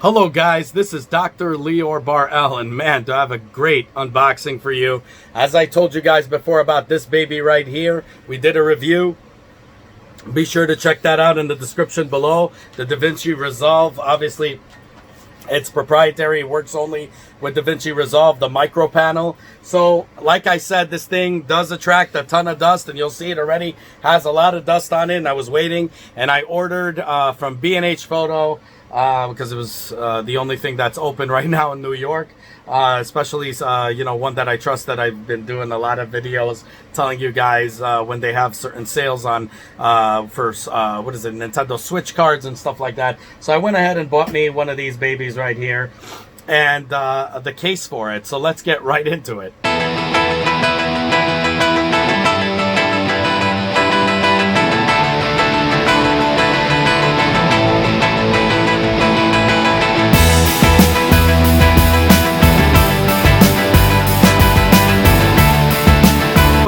Hello guys, this is Dr. Lior Bar-El, and man, do I have a great unboxing for you. As I told you guys before about this baby right here, we did a review. Be sure to check that out in the description below. The DaVinci Resolve, obviously it's proprietary, it works only with DaVinci Resolve, the micro panel. So like I said, this thing does attract a ton of dust, and you'll see it already has a lot of dust on it. And I was waiting, and I ordered from B&H Photo because it was the only thing that's open right now in New York, especially one that I trust, that I've been doing a lot of videos telling you guys when they have certain sales on for Nintendo Switch cards and stuff like that. So I went ahead and bought me one of these babies right here, and the case for it. So let's get right into it.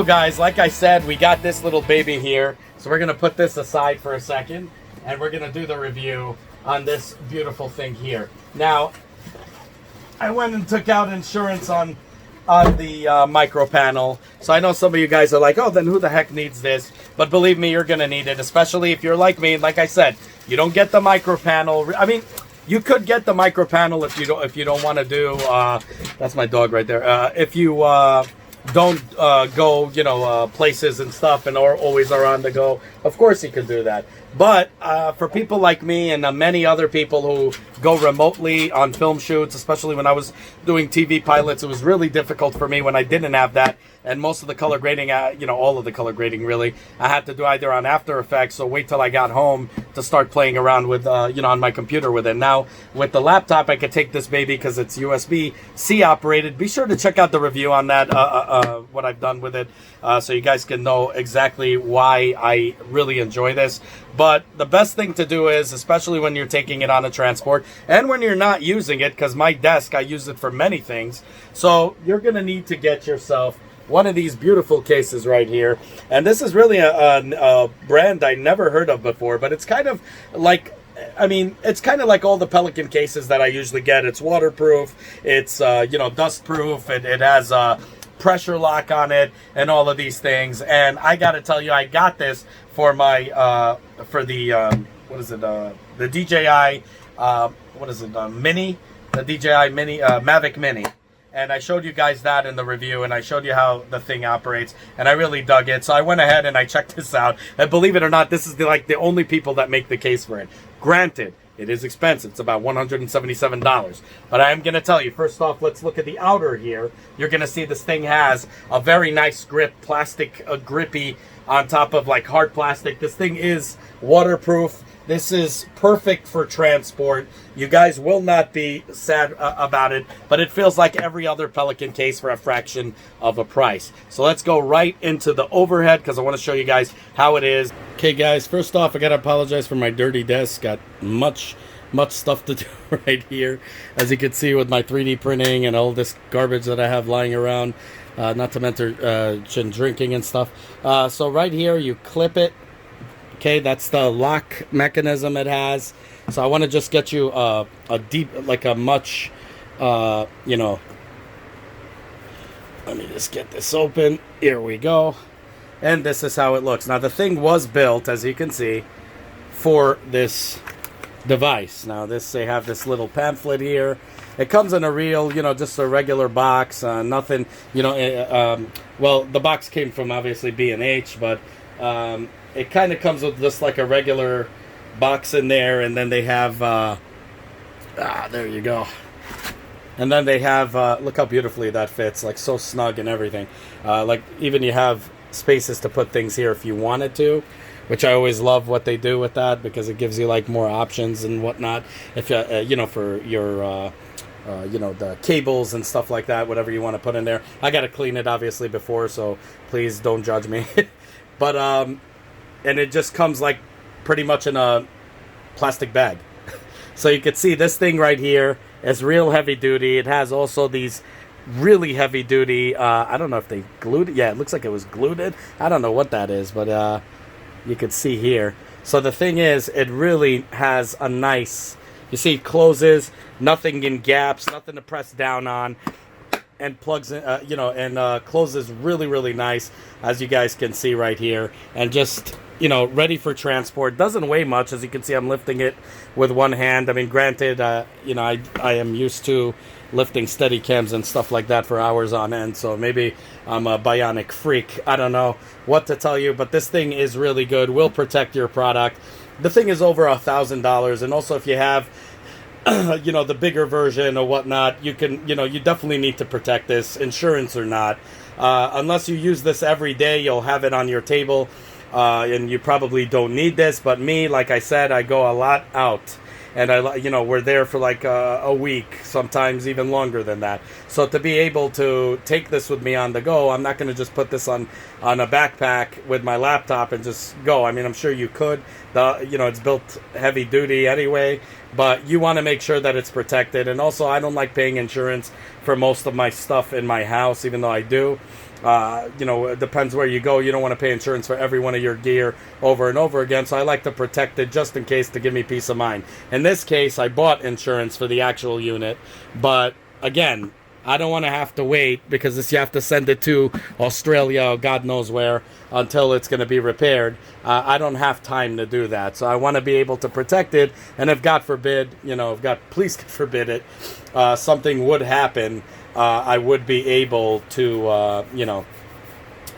Guys, like I said, we got this little baby here, so we're gonna put this aside for a second, and we're gonna do the review on this beautiful thing here. Now, I went and took out insurance on the micro panel, so I know some of you guys are like, oh, then who the heck needs this? But believe me, you're gonna need it, especially if you're like me. Like I said, you don't get the micro panel. I mean, you could get the micro panel if you don't want to do. That's my dog right there. If you don't go places and stuff, and always are on the go, of course you can do that. But for people like me and many other people who go remotely on film shoots, especially when I was doing TV pilots, it was really difficult for me when I didn't have that. And most of the color grading, all of the color grading really, I had to do either on After Effects, or wait till I got home to start playing around with, on my computer with it. Now, with the laptop, I could take this baby because it's USB-C operated. Be sure to check out the review on that, what I've done with it, so you guys can know exactly why I really enjoy this. But the best thing to do is, especially when you're taking it on a transport, and when you're not using it, because my desk, I use it for many things, so you're going to need to get yourself one of these beautiful cases right here. And this is really a brand I never heard of before, but it's kind of like, it's kind of like all the Pelican cases that I usually get. It's waterproof, it's dust proof, it has a pressure lock on it, and all of these things. And I gotta tell you, I got this for my the DJI Mini, the DJI Mini Mavic Mini. And I showed you guys that in the review, and I showed you how the thing operates, and I really dug it. So I went ahead and I checked this out, and believe it or not, this is the only people that make the case for it. Granted, it is expensive. It's about $177. But I am going to tell you, first off, let's look at the outer here. You're going to see this thing has a very nice grip, plastic grippy on top of like hard plastic. This thing is waterproof. This is perfect for transport. You guys will not be sad about it, but it feels like every other Pelican case for a fraction of a price. So let's go right into the overhead, because I want to show you guys how it is. Okay guys, first off, I gotta apologize for my dirty desk. Got much stuff to do right here, as you can see, with my 3D printing and all this garbage that I have lying around, not to mention drinking and stuff. So right here, you clip it. Okay, that's the lock mechanism it has. So I want to just get you a much, let me just get this open. Here we go. And this is how it looks. Now, the thing was built, as you can see, for this device. Now, they have this little pamphlet here. It comes in a real, just a regular box. Nothing, well, the box came from, obviously, B&H, but it kind of comes with just like a regular box in there, and then they have, there you go. And then they have, look how beautifully that fits, like so snug and everything. Like even you have spaces to put things here if you wanted to, which I always love what they do with that, because it gives you like more options and whatnot. If for your, the cables and stuff like that, whatever you want to put in there. I got to clean it obviously before, so please don't judge me. But, and it just comes like pretty much in a plastic bag. So you can see this thing right here is real heavy duty. It has also these really heavy duty, I don't know if they glued it. Yeah, it looks like it was glued. I don't know what that is, but you can see here. So the thing is, it really has a nice You see it closes, nothing in gaps, nothing to press down on, and plugs in, closes really, really nice, as you guys can see right here, and just, ready for transport. Doesn't weigh much, as you can see. I'm lifting it with one hand. I mean, granted, I am used to lifting steady cams and stuff like that for hours on end, so maybe I'm a bionic freak. I don't know what to tell you, but this thing is really good. Will protect your product. The thing is over $1,000, and also if you have the bigger version or whatnot, you can, you definitely need to protect this, insurance or not. Unless you use this every day, you'll have it on your table, and you probably don't need this. But me, like I said, I go a lot out, and we're there for like a week, sometimes even longer than that. So to be able to take this with me on the go, I'm not going to just put this on a backpack with my laptop and just go. I mean, I'm sure you could. It's built heavy duty anyway, but you want to make sure that it's protected. And also, I don't like paying insurance for most of my stuff in my house, even though I do. It depends where you go. You don't want to pay insurance for every one of your gear over and over again. So I like to protect it just in case, to give me peace of mind. In this case, I bought insurance for the actual unit. But again, I don't want to have to wait, because you have to send it to Australia or God knows where until it's going to be repaired. I don't have time to do that. So I want to be able to protect it. And if God forbid, please forbid it, something would happen, I would be able to,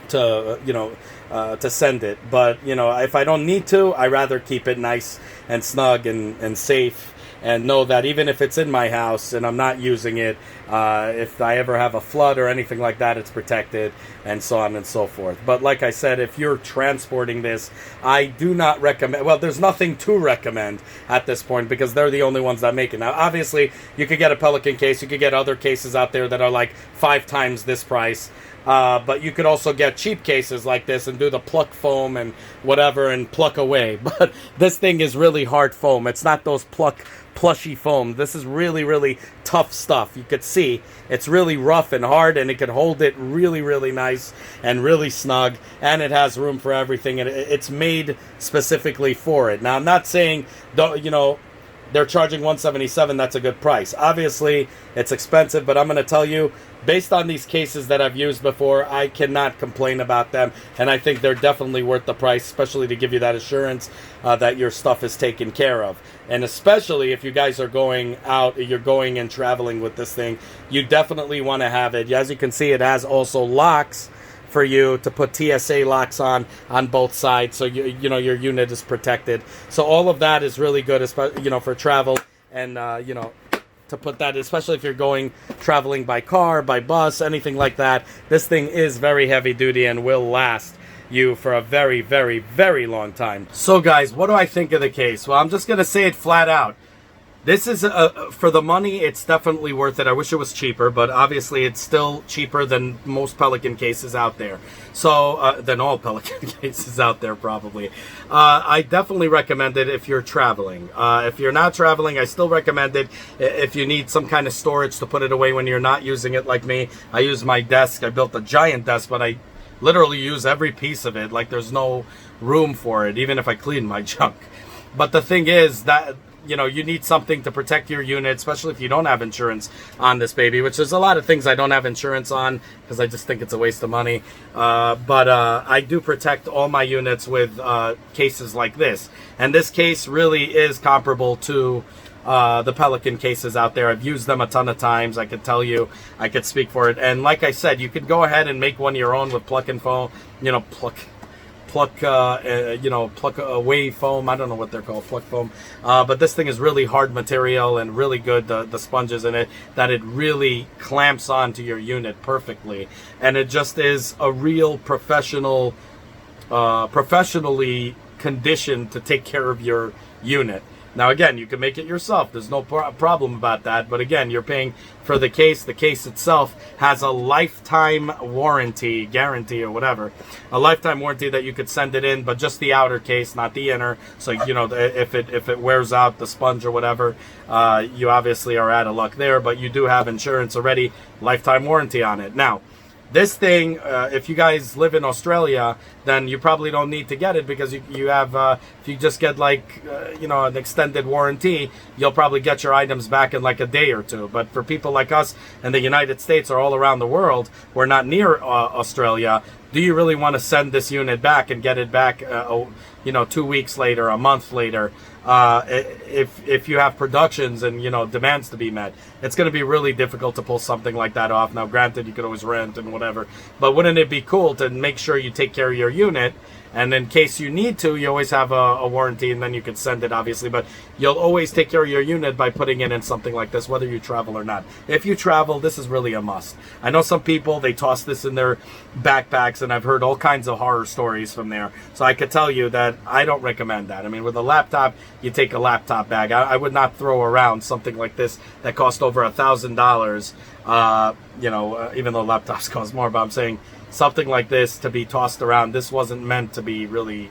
to send it. But, if I don't need to, I rather keep it nice and snug and safe, and know that even if it's in my house and I'm not using it, if I ever have a flood or anything like that, it's protected, and so on and so forth. But like I said, if you're transporting this, I do not recommend. Well, there's nothing to recommend at this point, because they're the only ones that make it. Now, obviously, you could get a Pelican case. You could get other cases out there that are like 5 times this price. But you could also get cheap cases like this and do the pluck foam and whatever and pluck away. But this thing is really hard foam. It's not those plushy foam. This is really, really tough stuff. You could see it's really rough and hard, and it can hold it really, really nice and really snug, and it has room for everything, and it's made specifically for it. Now, I'm not saying, they're charging $177. That's a good price. Obviously, it's expensive, but I'm going to tell you, based on these cases that I've used before, I cannot complain about them, and I think they're definitely worth the price, especially to give you that assurance that your stuff is taken care of. And especially if you guys are going out, you're going and traveling with this thing, you definitely want to have it. As you can see, it has also locks for you to put TSA locks on both sides, so your unit is protected. So all of that is really good, for travel, and to put that, especially if you're traveling by car, by bus, anything like that. This thing is very heavy duty and will last you for a very, very, very long time. So guys, what do I think of the case? Well, I'm just gonna say it flat out. This is, for the money, it's definitely worth it. I wish it was cheaper, but obviously it's still cheaper than most Pelican cases out there. So, than all Pelican cases out there, probably. I definitely recommend it if you're traveling. If you're not traveling, I still recommend it if you need some kind of storage to put it away when you're not using it, like me. I use my desk. I built a giant desk, but I literally use every piece of it. Like, there's no room for it, even if I clean my junk. But the thing is that, you need something to protect your unit, especially if you don't have insurance on this baby, which there's a lot of things I don't have insurance on because I just think it's a waste of money. But I do protect all my units with cases like this. And this case really is comparable to the Pelican cases out there. I've used them a ton of times. I could tell you, I could speak for it. And like I said, you could go ahead and make one your own with pluck and foam, pluck away foam. I don't know what they're called, pluck foam. But this thing is really hard material and really good, the sponges in it, that it really clamps onto your unit perfectly. And it just is a real professionally conditioned to take care of your unit. Now, again, you can make it yourself. There's no problem about that. But again, you're paying for the case. The case itself has a lifetime warranty, guarantee or whatever. A lifetime warranty that you could send it in, but just the outer case, not the inner. So, if it wears out, the sponge or whatever, you obviously are out of luck there. But you do have insurance already, lifetime warranty on it. Now, This thing, if you guys live in Australia, then you probably don't need to get it, because you have, if you just get like, an extended warranty, you'll probably get your items back in like a day or two. But for people like us in the United States or all around the world, we're not near Australia, do you really want to send this unit back and get it back, 2 weeks later, a month later? If you have productions and demands to be met, it's going to be really difficult to pull something like that off. Now granted, you could always rent and whatever, but wouldn't it be cool to make sure you take care of your unit, and in case you need to, you always have a warranty, and then you could send it, obviously, but you'll always take care of your unit by putting it in something like this, whether you travel or not. If you travel, this is really a must. I know some people, they toss this in their backpacks, and I've heard all kinds of horror stories from there, so I could tell you that I don't recommend that. I mean, with a laptop, you take a laptop bag. I would not throw around something like this that cost over $1,000, even though laptops cost more, but I'm saying something like this to be tossed around. This wasn't meant to be really,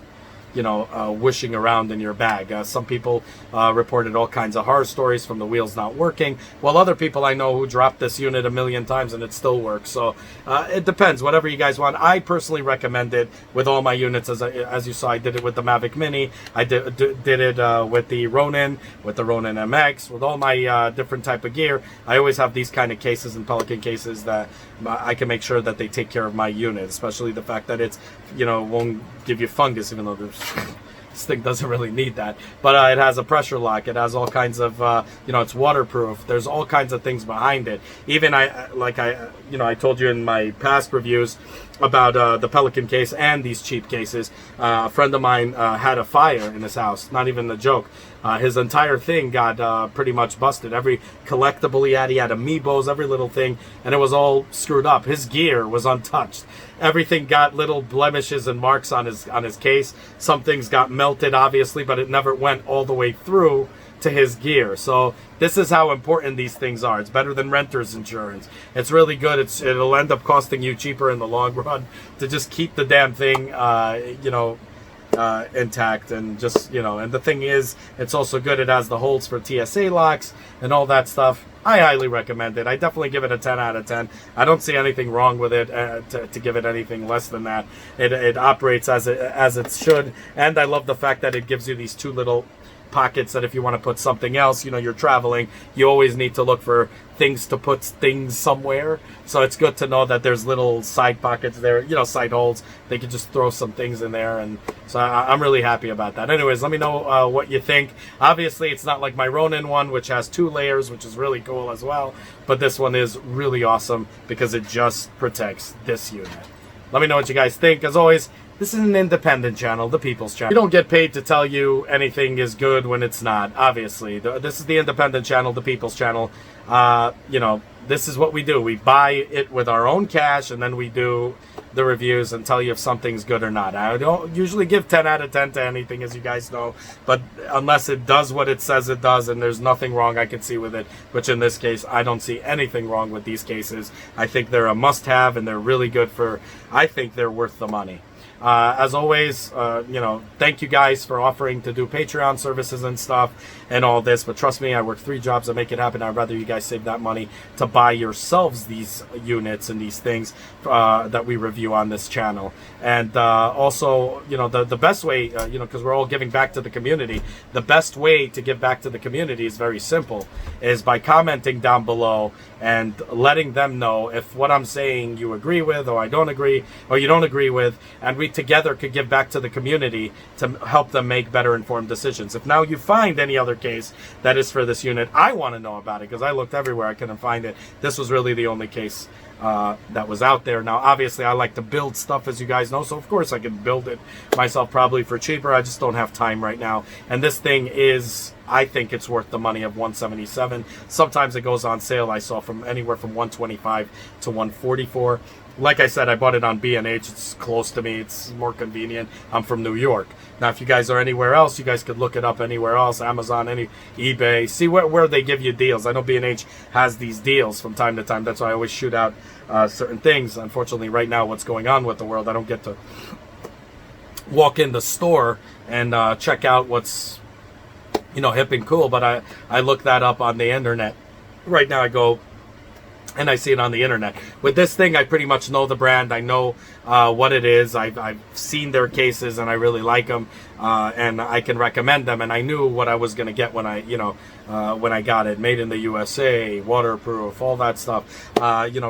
whooshing around in your bag. Some people reported all kinds of horror stories from the wheels not working, while other people I know who dropped this unit 1,000,000 times and it still works. So it depends, whatever you guys want. I personally recommend it with all my units. As you saw, I did it with the Mavic Mini. I did it with the Ronin, with the Ronin MX, with all my different type of gear. I always have these kind of cases and Pelican cases that I can make sure that they take care of my unit, especially the fact that it's, won't give you fungus, even though this thing doesn't really need that. But it has a pressure lock. It has all kinds of, it's waterproof. There's all kinds of things behind it. Even I told you in my past reviews about the Pelican case and these cheap cases. A friend of mine had a fire in his house. Not even a joke. His entire thing got pretty much busted. Every collectible he had amiibos, every little thing, and it was all screwed up. His gear was untouched. Everything got little blemishes and marks on his case. Some things got melted, obviously, but it never went all the way through to his gear. So this is how important these things are. It's better than renter's insurance. It's really good. It'll end up costing you cheaper in the long run to just keep the damn thing, intact, and just, and the thing is, it's also good. It has the holes for TSA locks and all that stuff. I highly recommend it. I definitely give it a 10 out of 10. I don't see anything wrong with it to give it anything less than that. It operates as it should, and I love the fact that it gives you these two little pockets that if you want to put something else, you're traveling, you always need to look for things to put things somewhere. So it's good to know that there's little side pockets there, side holes. They can just throw some things in there, and so I'm really happy about that. Anyways, let me know what you think. Obviously, it's not like my Ronin one, which has 2 layers, which is really cool as well, but this one is really awesome because it just protects this unit. Let me know what you guys think. As always, this is an independent channel, the People's Channel. We don't get paid to tell you anything is good when it's not, obviously. This is the independent channel, the People's Channel. This is what we do. We buy it with our own cash, and then we do the reviews and tell you if something's good or not. I don't usually give 10 out of 10 to anything, as you guys know, but unless it does what it says it does and there's nothing wrong I can see with it, which in this case, I don't see anything wrong with these cases. I think they're a must-have, and they're really good I think they're worth the money. As always, thank you guys for offering to do Patreon services and stuff and all this. But trust me, I work 3 jobs to make it happen. I'd rather you guys save that money to buy yourselves these units and these things that we review on this channel. And also, the best way, because we're all giving back to the community, the best way to give back to the community is very simple, is by commenting down below and letting them know if what I'm saying you agree with, or I don't agree, or you don't agree with, and we together could give back to the community to help them make better informed decisions. If now you find any other case that is for this unit, I want to know about it, because I looked everywhere, I couldn't find it. This was really the only case that was out there. Now, obviously, I like to build stuff, as you guys know, so of course I can build it myself probably for cheaper. I just don't have time right now. And this thing is, I think it's worth the money of $177. Sometimes it goes on sale. I saw from anywhere from $125 to $144. Like I said, I bought it on B&H. It's close to me. It's more convenient. I'm from New York. Now, if you guys are anywhere else, you guys could look it up anywhere else. Amazon, eBay. See where they give you deals. I know B&H has these deals from time to time. That's why I always shoot out certain things. Unfortunately, right now, what's going on with the world, I don't get to walk in the store and check out what's, hip and cool. But I look that up on the internet. Right now, I go and I see it on the internet. With this thing, I pretty much know the brand. I know what it is. I've seen their cases, and I really like them, and I can recommend them. And I knew what I was going to get when when I got it. Made in the USA, waterproof, all that stuff.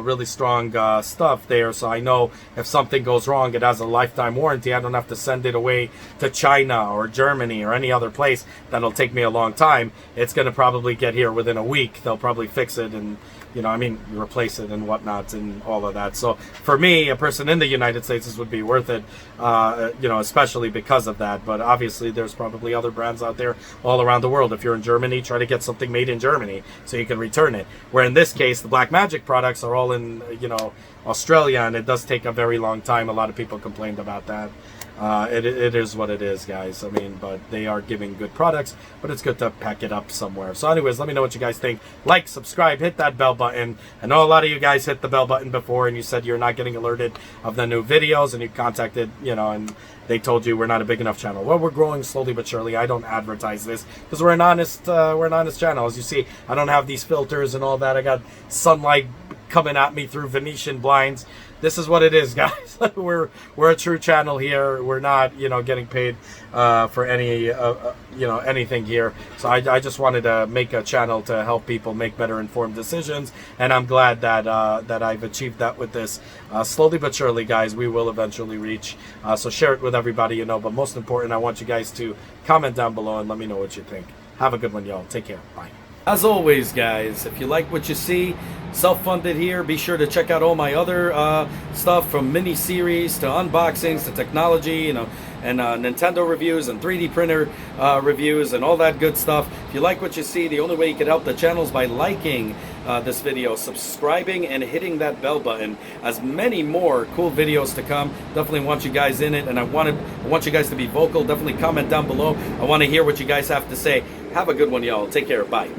Really strong stuff there. So I know if something goes wrong, it has a lifetime warranty. I don't have to send it away to China or Germany or any other place that'll take me a long time. It's going to probably get here within a week. They'll probably fix it and replace it and whatnot and all of that. So for me, a person in the United States, this would be worth it, especially because of that. But obviously, there's probably other brands out there all around the world. If you're in Germany, try to get something made in Germany so you can return it. Where in this case, the Blackmagic products are all in, Australia, and it does take a very long time. A lot of people complained about that. It is what it is, guys. I mean, but they are giving good products, but it's good to pack it up somewhere. So anyways, let me know what you guys think. Like, subscribe, hit that bell button. I know a lot of you guys hit the bell button before and you said you're not getting alerted of the new videos, and you contacted, and they told you we're not a big enough channel. Well, we're growing slowly but surely. I don't advertise this because we're an honest channel. As you see, I don't have these filters and all that. I got sunlight coming at me through Venetian blinds. This is what it is, guys. we're a true channel here. We're not, getting paid for any, anything here. So I just wanted to make a channel to help people make better informed decisions, and I'm glad that that I've achieved that with this. Slowly but surely, guys, we will eventually reach. So share it with everybody you know. But most important, I want you guys to comment down below and let me know what you think. Have a good one, y'all. Take care. Bye. As always, guys, if you like what you see, self-funded here, be sure to check out all my other stuff, from mini-series to unboxings to technology, and Nintendo reviews and 3D printer reviews and all that good stuff. If you like what you see, the only way you can help the channel is by liking this video, subscribing, and hitting that bell button. As many more cool videos to come. Definitely want you guys in it, and I want you guys to be vocal. Definitely comment down below. I want to hear what you guys have to say. Have a good one, y'all. Take care. Bye.